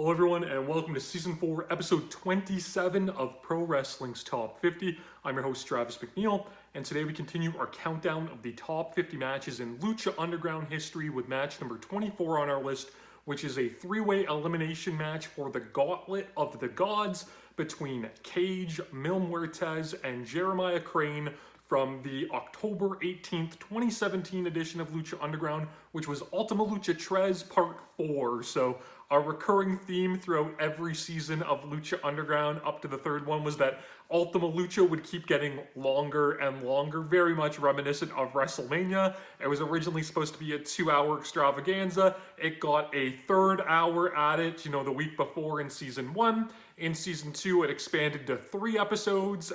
Hello everyone and welcome to Season 4, Episode 27 of Pro Wrestling's Top 50. I'm your host Travis McNeil, and today we continue our countdown of the top 50 matches in Lucha Underground history with match number 24 on our list, which is a three-way elimination match for the Gauntlet of the Gods between Cage, Mil Muertes, and Jeremiah Crane from the October 18th, 2017 edition of Lucha Underground, which was Ultima Lucha Tres Part 4. So our recurring theme throughout every season of Lucha Underground up to the third one was that Ultima Lucha would keep getting longer and longer, very much reminiscent of WrestleMania. It was originally supposed to be a 2-hour extravaganza. It got a third hour at it, the week before in Season 1. In Season 2, it expanded to 3 episodes,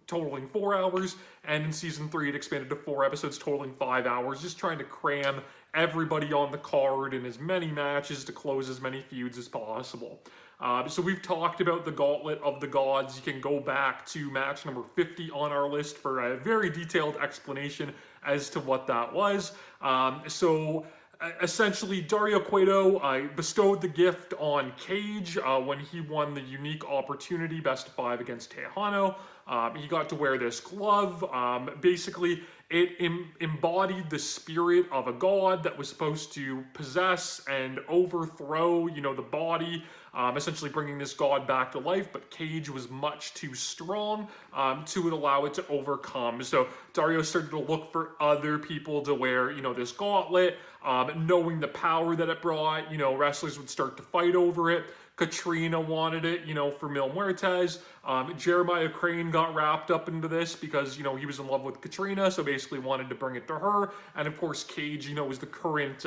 totaling 4 hours. And in Season 3, it expanded to 4 episodes, totaling 5 hours, just trying to cram everybody on the card in as many matches to close as many feuds as possible. So we've talked about the Gauntlet of the Gods. You can go back to match number 50 on our list for a very detailed explanation as to what that was. Essentially, Dario Cueto bestowed the gift on Cage when he won the unique opportunity best of 5 against Tejano. He got to wear this glove. Basically, it embodied the spirit of a god that was supposed to possess and overthrow, the body, essentially bringing this god back to life, but Cage was much too strong to allow it to overcome. So Dario started to look for other people to wear, this gauntlet, knowing the power that it brought, wrestlers would start to fight over it. Katrina wanted it, for Mil Muertes. Jeremiah Crane got wrapped up into this because, he was in love with Katrina, so basically wanted to bring it to her. And of course, Cage, was the current,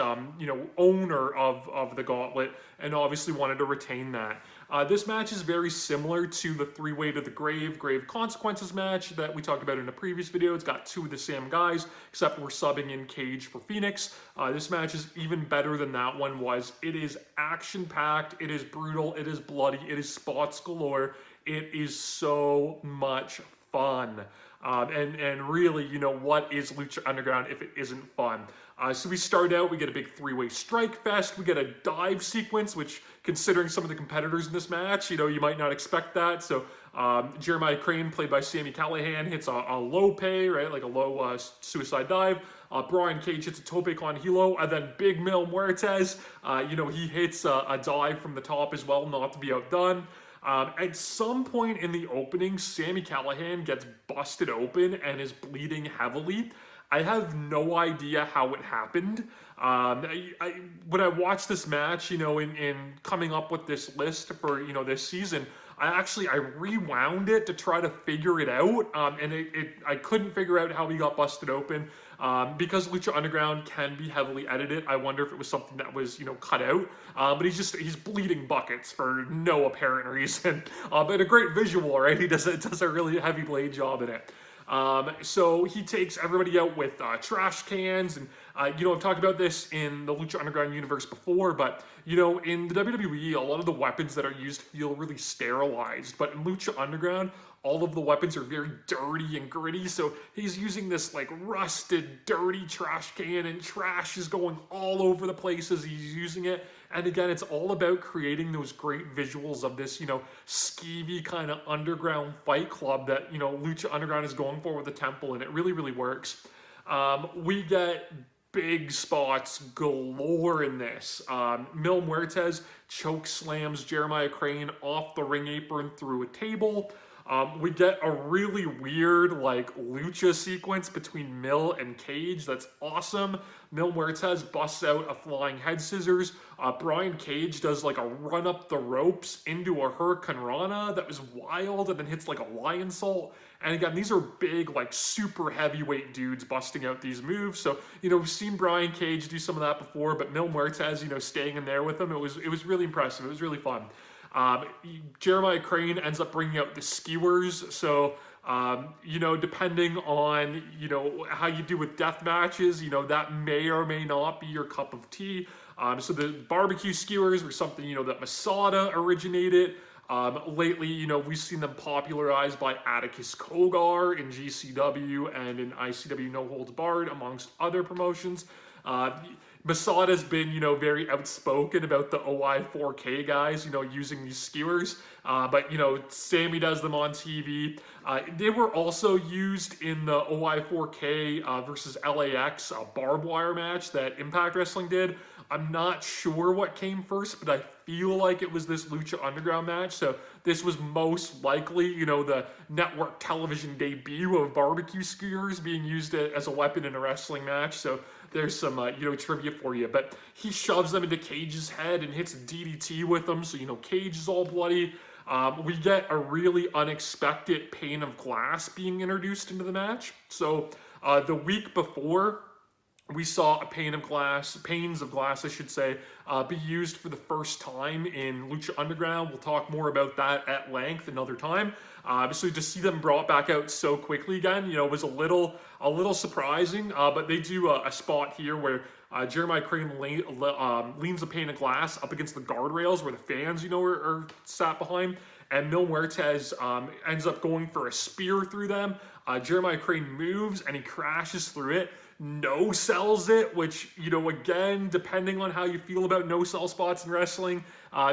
owner of the Gauntlet and obviously wanted to retain that. This match is very similar to the three-way to the Grave Consequences match that we talked about in a previous video. It's got 2 of the same guys, except we're subbing in Cage for Phoenix. This match is even better than that one was. It is action-packed, it is brutal, it is bloody, it is spots galore. It is so much fun. And really, what is Lucha Underground if it isn't fun? So we start out, we get a big 3-way strike fest, we get a dive sequence, which, considering some of the competitors in this match, you might not expect that. So Jeremiah Crane, played by Sami Callihan, hits a low pay, right, like a low suicide dive. Brian Cage hits a tope con hilo, and then Big Mil Muertes, he hits a dive from the top as well, not to be outdone. At some point in the opening, Sami Callihan gets busted open and is bleeding heavily. I have no idea how it happened. When I watched this match, in coming up with this list for, this season, I rewound it to try to figure it out, and I couldn't figure out how he got busted open. Because Lucha Underground can be heavily edited, I wonder if it was something that was, cut out. But he's bleeding buckets for no apparent reason. But a great visual, right? He does a really heavy blade job in it. So he takes everybody out with trash cans, and I've talked about this in the Lucha Underground universe before, but in the WWE, a lot of the weapons that are used feel really sterilized, but in Lucha Underground, all of the weapons are very dirty and gritty, so he's using this like rusted, dirty trash can, and trash is going all over the place as he's using it. And again, it's all about creating those great visuals of this, skeevy kind of underground fight club that, Lucha Underground is going for with the temple, and it really, really works. We get big spots galore in this. Mil Muertes choke slams Jeremiah Crane off the ring apron through a table. We get a really weird, lucha sequence between Mil and Cage. That's awesome. Mil Muertes busts out a flying head scissors. Brian Cage does, a run up the ropes into a Hurricane Rana that was wild, and then hits, a lion salt. And again, these are big, super heavyweight dudes busting out these moves. So, we've seen Brian Cage do some of that before, but Mil Muertes, staying in there with him, it was really impressive. It was really fun. Jeremiah Crane ends up bringing out the skewers, so, depending on, how you do with death matches, that may or may not be your cup of tea. So the barbecue skewers were something, that Masada originated. Lately, we've seen them popularized by Atticus Cogar in GCW and in ICW No Holds Barred, amongst other promotions. Masada's been, very outspoken about the OI4K guys, using these skewers. But, Sammy does them on TV. They were also used in the OI4K versus LAX barbed wire match that Impact Wrestling did. I'm not sure what came first, but I feel like it was this Lucha Underground match. So this was most likely, the network television debut of barbecue skewers being used as a weapon in a wrestling match. So there's some, trivia for you. But he shoves them into Cage's head and hits a DDT with them. So, Cage is all bloody. We get a really unexpected pane of glass being introduced into the match. So the week before, we saw a panes of glass, I should say, be used for the first time in Lucha Underground. We'll talk more about that at length another time. So to see them brought back out so quickly again, was a little surprising. But they do a spot here where Jeremiah Crane leans a pane of glass up against the guardrails where the fans, are sat behind. And Mil Muertes ends up going for a spear through them. Jeremiah Crane moves and he crashes through it. No sells it, which, again, depending on how you feel about no sell spots in wrestling,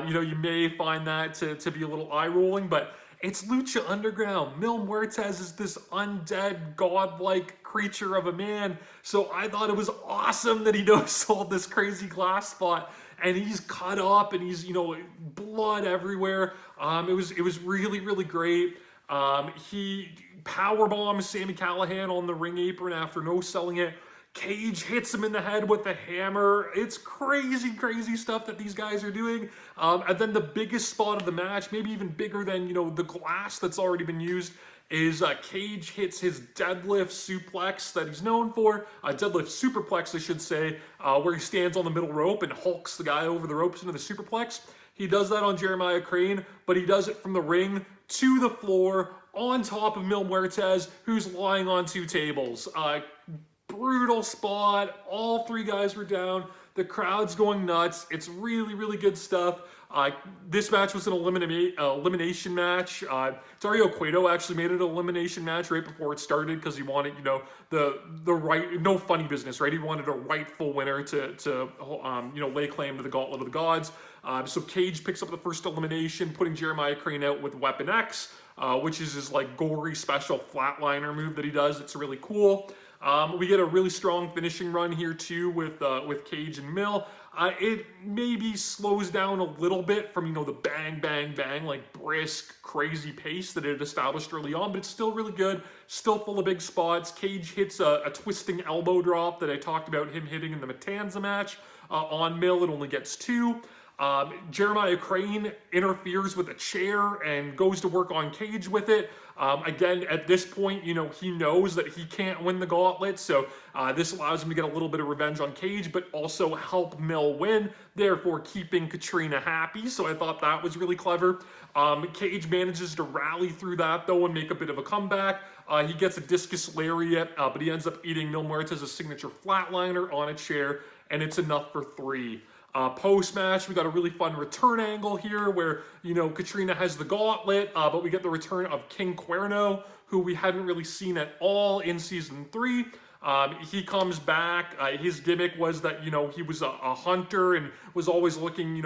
you may find that to be a little eye-rolling, but it's Lucha Underground. Mil Muertes is this undead, godlike creature of a man, so I thought it was awesome that he no-sold this crazy glass spot, and he's cut up, and he's, blood everywhere. It was really, really great. He powerbombs Sami Callihan on the ring apron after no-selling it. Cage hits him in the head with the hammer. It's crazy, crazy stuff that these guys are doing. And then the biggest spot of the match, maybe even bigger than, the glass that's already been used, is Cage hits his deadlift suplex that he's known for. Deadlift superplex, I should say, where he stands on the middle rope and hulks the guy over the ropes into the superplex. He does that on Jeremiah Crane, but he does it from the ring to the floor on top of Mil Muertes, who's lying on two tables. Brutal spot. All three guys were down. The crowd's going nuts. It's really, really good stuff. This match was an elimination match. Dario Cueto actually made it an elimination match right before it started because he wanted, the right, no funny business, right? He wanted a rightful winner to lay claim to the Gauntlet of the Gods. So Cage picks up the first elimination, putting Jeremiah Crane out with Weapon X, which is his gory special flatliner move that he does. It's really cool. We get a really strong finishing run here too with Cage and Mil. It maybe slows down a little bit from, the bang, bang, bang, brisk, crazy pace that it established early on, but it's still really good, still full of big spots. Cage hits a twisting elbow drop that I talked about him hitting in the Matanza match. On Mil, it only gets 2. Jeremiah Crane interferes with a chair and goes to work on Cage with it. Again, at this point, he knows that he can't win the Gauntlet, so this allows him to get a little bit of revenge on Cage, but also help Mil win, therefore keeping Katrina happy, so I thought that was really clever. Cage manages to rally through that, though, and make a bit of a comeback. He gets a discus lariat, but he ends up eating Mil Muertes' signature flatliner on a chair, and it's enough for 3. Post-match, we got a really fun return angle here where, Katrina has the Gauntlet, but we get the return of King Cuerno, who we hadn't really seen at all in Season 3. He comes back. His gimmick was that, he was a hunter and was always looking,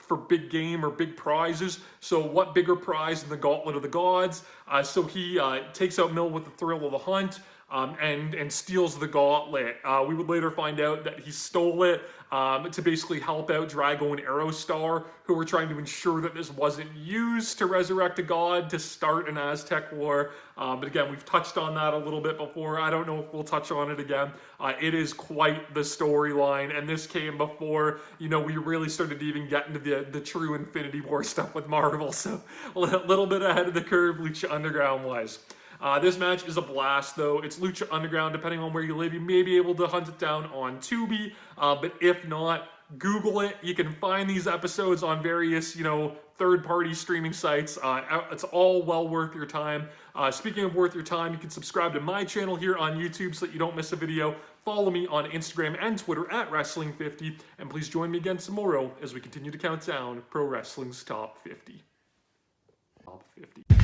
for big game or big prizes. So what bigger prize than the Gauntlet of the Gods? So he takes out Mil with the thrill of the hunt. And steals the Gauntlet. We would later find out that he stole it to basically help out Drago and Aerostar, who were trying to ensure that this wasn't used to resurrect a god to start an Aztec war. But again, we've touched on that a little bit before. I don't know if we'll touch on it again. It is quite the storyline, and this came before, we really started to even get into the true Infinity War stuff with Marvel, so a little bit ahead of the curve Lucha Underground-wise. This match is a blast, though. It's Lucha Underground. Depending on where you live, you may be able to hunt it down on Tubi, but if not, Google it. You can find these episodes on various, third-party streaming sites. It's all well worth your time. Speaking of worth your time, you can subscribe to my channel here on YouTube so that you don't miss a video. Follow me on Instagram and Twitter at Wrestling50, and please join me again tomorrow as we continue to count down Pro Wrestling's Top 50. Top 50.